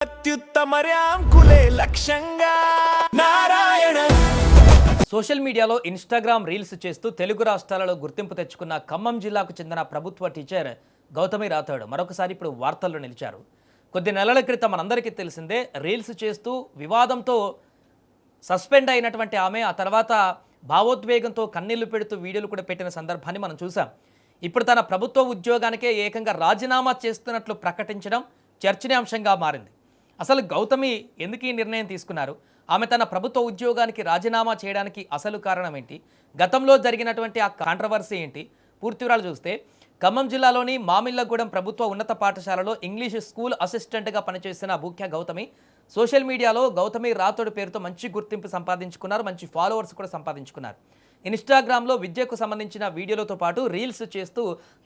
అత్యుత్తమర్యాంకులే లక్ష్యంగా నారాయణ. సోషల్ మీడియాలో Instagram reels చేస్తూ తెలుగు రాష్ట్రాలలో గుర్తింపు తెచ్చుకున్న ఖమ్మం జిల్లాకు చెందిన ప్రభుత్వ టీచర్ గౌతమి రాథోడ్ మరొకసారి ఇప్పుడు వార్తల్లో నిలిచారు. కొద్ది నెలల క్రితం మనందరికీ తెలిసిందే, రీల్స్ చేస్తూ వివాదంతో సస్పెండ్ అయినటువంటి ఆమె ఆ తర్వాత భావోద్వేగంతో కన్నీళ్లు పెడుతూ వీడియోలు కూడా పెట్టిన సందర్భాన్ని మనం చూసాం. ఇప్పుడు తన ప్రభుత్వ ఉద్యోగానికే ఏకంగా రాజీనామా చేస్తున్నట్లు ప్రకటించడం చర్చనీయాంశంగా మారింది. అసలు గౌతమి ఎందుకు ఈ నిర్ణయం తీసుకున్నారు? ఆమె తన ప్రభుత్వ ఉద్యోగానికి రాజీనామా చేయడానికి అసలు కారణం ఏంటి? గతంలో జరిగినటువంటి ఆ కాంట్రవర్సీ ఏంటి? పూర్తి వివరాలు చూస్తే, ఖమ్మం జిల్లాలోని మామిళ్ళగూడెం ప్రభుత్వ ఉన్నత పాఠశాలలో ఇంగ్లీష్ స్కూల్ అసిస్టెంట్గా పనిచేసిన భూక్య గౌతమి సోషల్ మీడియాలో గౌతమి రాథోడ్ పేరుతో మంచి గుర్తింపు సంపాదించుకున్నారు, మంచి ఫాలోవర్స్ కూడా సంపాదించుకున్నారు. ఇన్స్టాగ్రామ్లో విద్యకు సంబంధించిన వీడియోలతో పాటు రీల్స్ చేస్తూ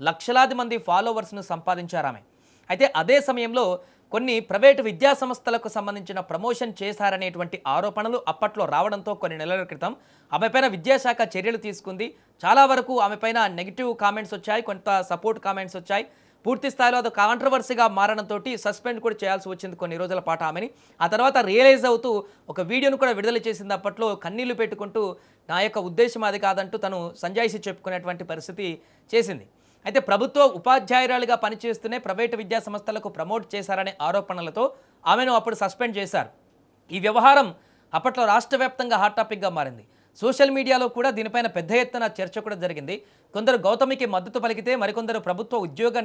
లక్షలాది మంది ఫాలోవర్స్ను సంపాదించారు ఆమె. అయితే అదే సమయంలో కొన్ని ప్రైవేటు విద్యా సంస్థలకు సంబంధించిన ప్రమోషన్ చేశారనేటువంటి ఆరోపణలు అప్పట్లో రావడంతో కొన్ని నెలల క్రితం ఆమెపైన విద్యాశాఖ చర్యలు తీసుకుంది. చాలా వరకు ఆమెపైన నెగిటివ్ కామెంట్స్ వచ్చాయి, కొంత సపోర్ట్ కామెంట్స్ వచ్చాయి. పూర్తి స్థాయిలో అది కాంట్రవర్సీగా మారడంతో సస్పెండ్ కూడా చేయాల్సి వచ్చింది కొన్ని రోజుల పాటు ఆమెని. ఆ తర్వాత రియలైజ్ అవుతూ ఒక వీడియోను కూడా విడుదల చేసింది. అప్పట్లో కన్నీళ్లు పెట్టుకుంటూ నా యొక్క ఉద్దేశం అది కాదంటూ తను సంజాయిషి చెప్పుకునేటువంటి పరిస్థితి చేసింది. అయితే ప్రభుత్వ ఉపాధ్యాయురాలుగా పనిచేస్తూనే ప్రైవేటు విద్యా సంస్థలకు ప్రమోట్ చేశారనే ఆరోపణలతో ఆమెను అప్పుడు సస్పెండ్ చేశారు. ఈ వ్యవహారం అప్పట్లో రాష్ట్ర వ్యాప్తంగా హాట్ టాపిక్గా మారింది. సోషల్ మీడియాలో కూడా దీనిపైన పెద్ద ఎత్తున చర్చ కూడా జరిగింది. కొందరు గౌతమికి మద్దతు పలికితే మరికొందరు ప్రభుత్వ ఉద్యోగ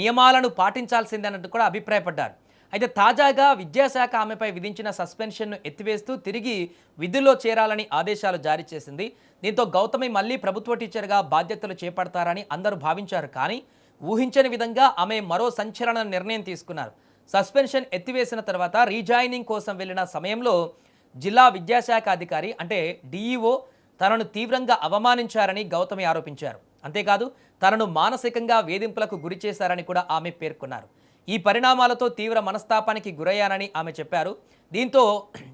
నియమాలను పాటించాల్సిందేనట్టు కూడా అభిప్రాయపడ్డారు. అయితే తాజాగా విద్యాశాఖ ఆమెపై విధించిన సస్పెన్షన్ను ఎత్తివేస్తూ తిరిగి విధుల్లో చేరాలని ఆదేశాలు జారీ చేసింది. దీంతో గౌతమి మళ్ళీ ప్రభుత్వ టీచర్గా బాధ్యతలు చేపడతారని అందరూ భావించారు. కానీ ఊహించని విధంగా ఆమె మరో సంచలన నిర్ణయం తీసుకున్నారు. సస్పెన్షన్ ఎత్తివేసిన తర్వాత రీజాయినింగ్ కోసం వెళ్ళిన సమయంలో జిల్లా విద్యాశాఖ అధికారి అంటే డిఈఓ తనను తీవ్రంగా అవమానించారని గౌతమి ఆరోపించారు. అంతేకాదు తనను మానసికంగా వేధింపులకు గురి చేశారని కూడా ఆమె పేర్కొన్నారు. ఈ పరిణామాలతో తీవ్ర మనస్తాపానికి గురయ్యానని ఆమె చెప్పారు. దీంతో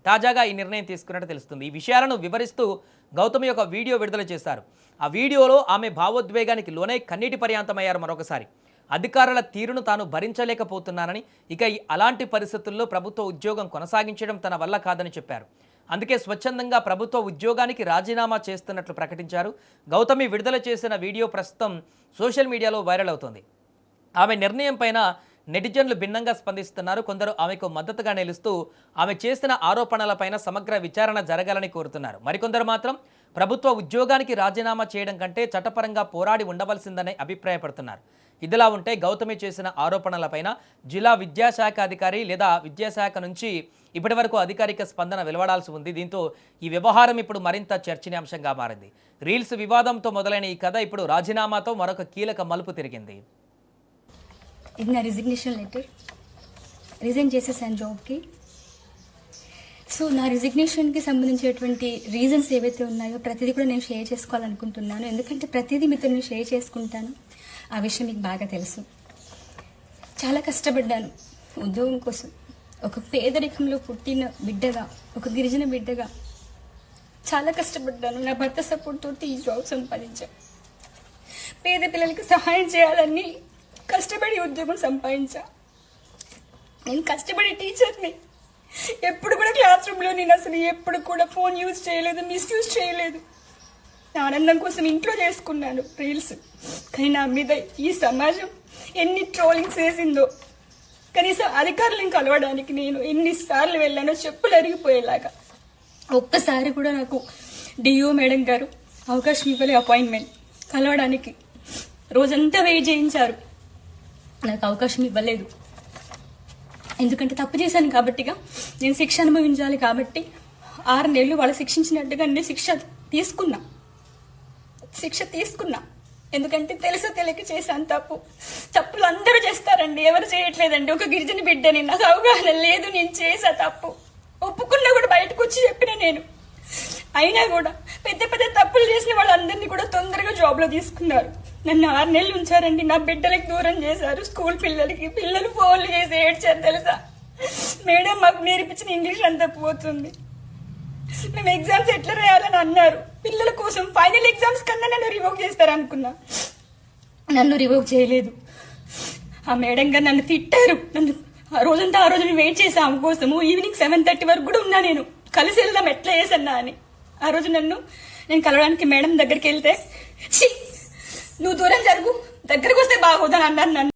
తాజాగా ఈ నిర్ణయం తీసుకున్నట్టు తెలుస్తుంది. ఈ విషయాలను వివరిస్తూ గౌతమి ఒక వీడియో విడుదల చేశారు. ఆ వీడియోలో ఆమె భావోద్వేగానికి లోనై కన్నీటి పర్యాంతమయ్యారు. మరొకసారి అధికారుల తీరును తాను భరించలేకపోతున్నానని, ఇక అలాంటి పరిస్థితుల్లో ప్రభుత్వ ఉద్యోగం కొనసాగించడం తన వల్ల కాదని చెప్పారు. అందుకే స్వచ్ఛందంగా ప్రభుత్వ ఉద్యోగానికి రాజీనామా చేస్తున్నట్లు ప్రకటించారు. గౌతమి విడుదల చేసిన వీడియో ప్రస్తుతం సోషల్ మీడియాలో వైరల్ అవుతోంది. ఆమె నిర్ణయం పైన నెటిజన్లు భిన్నంగా స్పందిస్తున్నారు. కొందరు ఆమెకు మద్దతుగా నిలుస్తూ ఆమె చేసిన ఆరోపణలపైన సమగ్ర విచారణ జరగాలని కోరుతున్నారు. మరికొందరు మాత్రం ప్రభుత్వ ఉద్యోగానికి రాజీనామా చేయడం కంటే చట్టపరంగా పోరాడి ఉండవలసిందని అభిప్రాయపడుతున్నారు. ఇదిలా ఉంటే గౌతమి చేసిన ఆరోపణలపైన జిల్లా విద్యాశాఖ అధికారి లేదా విద్యాశాఖ నుంచి ఇప్పటి వరకు అధికారిక స్పందన వెలువడాల్సి ఉంది. దీంతో ఈ వ్యవహారం ఇప్పుడు మరింత చర్చనీయాంశంగా మారింది. రీల్స్ వివాదంతో మొదలైన ఈ కథ ఇప్పుడు రాజీనామాతో మరొక కీలక మలుపు తిరిగింది. ఇది నా రిజిగ్నేషన్ లెటర్. రిజైన్ చేసేసాను జాబ్కి. సో నా రిజిగ్నేషన్కి సంబంధించినటువంటి రీజన్స్ ఏవైతే ఉన్నాయో ప్రతిదీ కూడా నేను షేర్ చేసుకోవాలనుకుంటున్నాను. ఎందుకంటే ప్రతిదీ మీతో నేను షేర్ చేసుకుంటాను. ఆ విషయం మీకు బాగా తెలుసు. చాలా కష్టపడ్డాను ఉద్యోగం కోసం. ఒక పేదరికంలో పుట్టిన బిడ్డగా, ఒక గిరిజన బిడ్డగా చాలా కష్టపడ్డాను. నా భర్త సపోర్ట్ తోటి ఈ జాబ్ సంపాదించాను. పేద పిల్లలకి సహాయం చేయాలని కష్టపడి ఉద్యోగం సంపాదించా. నేను కష్టపడి టీచర్ని. ఎప్పుడు కూడా క్లాస్ రూమ్లో నేను అసలు ఎప్పుడు కూడా ఫోన్ యూజ్ చేయలేదు, మిస్యూజ్ చేయలేదు. నా ఆనందం కోసం ఇంట్లో చేసుకున్నాను రీల్స్. కానీ నా మీద ఈ సమాజం ఎన్ని ట్రోలింగ్స్ వేసిందో. కనీసం అధికారులను కలవడానికి నేను ఎన్నిసార్లు వెళ్ళానో చెప్పులు అరిగిపోయేలాగా. ఒక్కసారి కూడా నాకు డిఓ మేడం గారు అవకాశం ఇవ్వలే అపాయింట్మెంట్ కలవడానికి. రోజంతా వెయిట్ చేయించారు, నాకు అవకాశం ఇవ్వలేదు. ఎందుకంటే తప్పు చేశాను కాబట్టిగా, నేను శిక్ష అనుభవించాలి కాబట్టి 6 నెలలు వాళ్ళు శిక్షించినట్టుగా నేను శిక్ష తీసుకున్నా. ఎందుకంటే తెలుసో తెలియక చేశాను తప్పులు అందరూ చేస్తారండి, ఎవరు చేయట్లేదండి. ఒక గిరిజన బిడ్డని, నాకు అవగాహన లేదు, నేను చేసా తప్పు. ఒప్పుకున్నా కూడా బయటకు వచ్చి చెప్పిన నేను. అయినా కూడా పెద్ద పెద్ద తప్పులు చేసిన వాళ్ళందరినీ కూడా తొందరగా జాబ్లో తీసుకున్నారు. నన్ను 6 నెలలు ఉంచారండి. నా బిడ్డలకి దూరం చేశారు. స్కూల్ పిల్లలు ఫోన్లు చేసి ఏడ్చారు తెలుసా. మేడం మాకు నేర్పించిన ఇంగ్లీష్ అంతా పోతుంది, మేము ఎగ్జామ్స్ ఎట్లా రాయాలని అన్నారు. పిల్లల కోసం ఫైనల్ ఎగ్జామ్స్ కన్నా నన్ను రివోక్ చేస్తారనుకున్నా. నన్ను రివోక్ చేయలేదు. ఆ మేడం గారు నన్ను తిట్టారు, నన్ను ఆ రోజంతా ఆ రోజు మేము వెయిట్ చేసాం ఆమె కోసము. ఈవినింగ్ 7:30 వరకు కూడా ఉన్నా నేను, కలిసి వెళ్దాం ఎట్లా చేసన్నా అని. ఆ రోజు నేను కలవడానికి మేడం దగ్గరికి వెళ్తే, ఛీ నువ్వు దూరం జరుగు, దగ్గరకు వస్తే బాగోదని అన్నారు నన్ను.